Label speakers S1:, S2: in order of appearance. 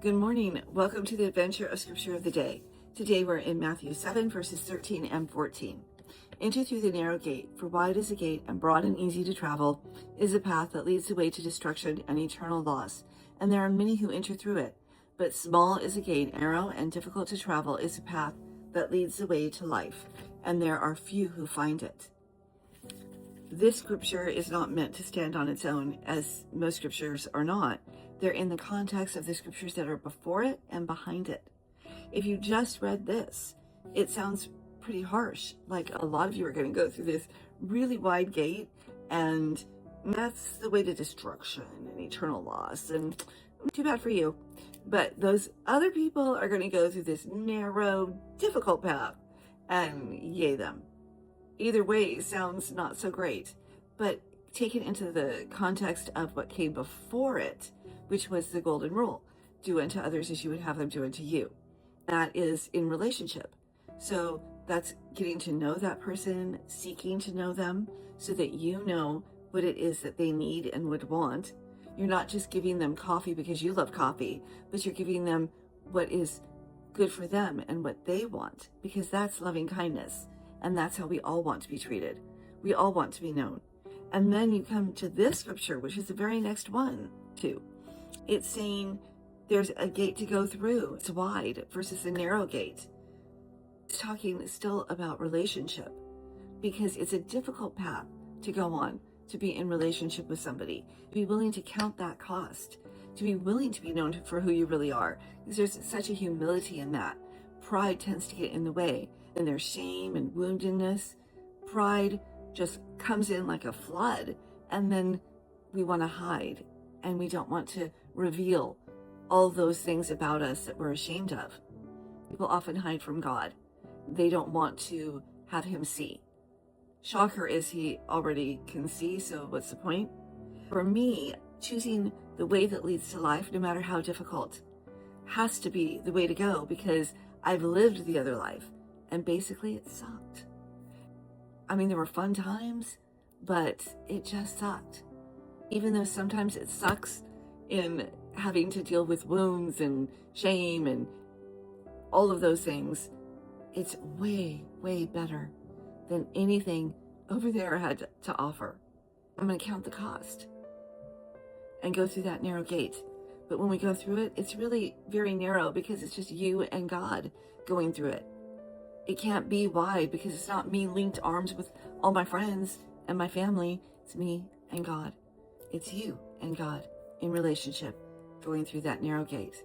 S1: Good morning. Welcome to the adventure of Scripture of the Day. Today we're in Matthew 7, verses 13 and 14. Enter through the narrow gate, for wide is the gate and broad and easy to travel is the path that leads the way to destruction and eternal loss. And there are many who enter through it. But small is the gate, narrow and difficult to travel is the path that leads the way to life. And there are few who find it. This scripture is not meant to stand on its own, as most scriptures are not. They're in the context of the scriptures that are before it and behind it. If you just read this, it sounds pretty harsh, like a lot of you are going to go through this really wide gate, and that's the way to destruction and eternal loss, and too bad for you. But those other people are going to go through this narrow, difficult path, and yay them. Either way sounds not so great, but take it into the context of what came before it, which was the golden rule. Do unto others as you would have them do unto you. That is in relationship. So that's getting to know that person, seeking to know them so that you know what it is that they need and would want. You're not just giving them coffee because you love coffee, but you're giving them what is good for them and what they want, because that's loving kindness. And that's how we all want to be treated. We all want to be known. And then you come to this scripture, which is the very next one, too. It's saying there's a gate to go through. It's wide versus a narrow gate. It's talking still about relationship, because it's a difficult path to go on, to be in relationship with somebody, to be willing to count that cost, to be willing to be known for who you really are. Because there's such a humility in that. Pride tends to get in the way. And there's shame and woundedness. Pride just comes in like a flood, and then we want to hide, and we don't want to reveal all those things about us that we're ashamed of. People often hide from God. They don't want to have him see. Shocker is he already can see, so what's the point? For me, choosing the way that leads to life, no matter how difficult, has to be the way to go, because I've lived the other life. And basically it sucked. I mean, there were fun times, but it just sucked. Even though sometimes it sucks in having to deal with wounds and shame and all of those things, it's way, way better than anything over there had to offer. I'm going to count the cost and go through that narrow gate. But when we go through it, it's really very narrow, because it's just you and God going through it. It can't be wide, because it's not me linked arms with all my friends and my family. It's me and God. It's you and God in relationship going through that narrow gate.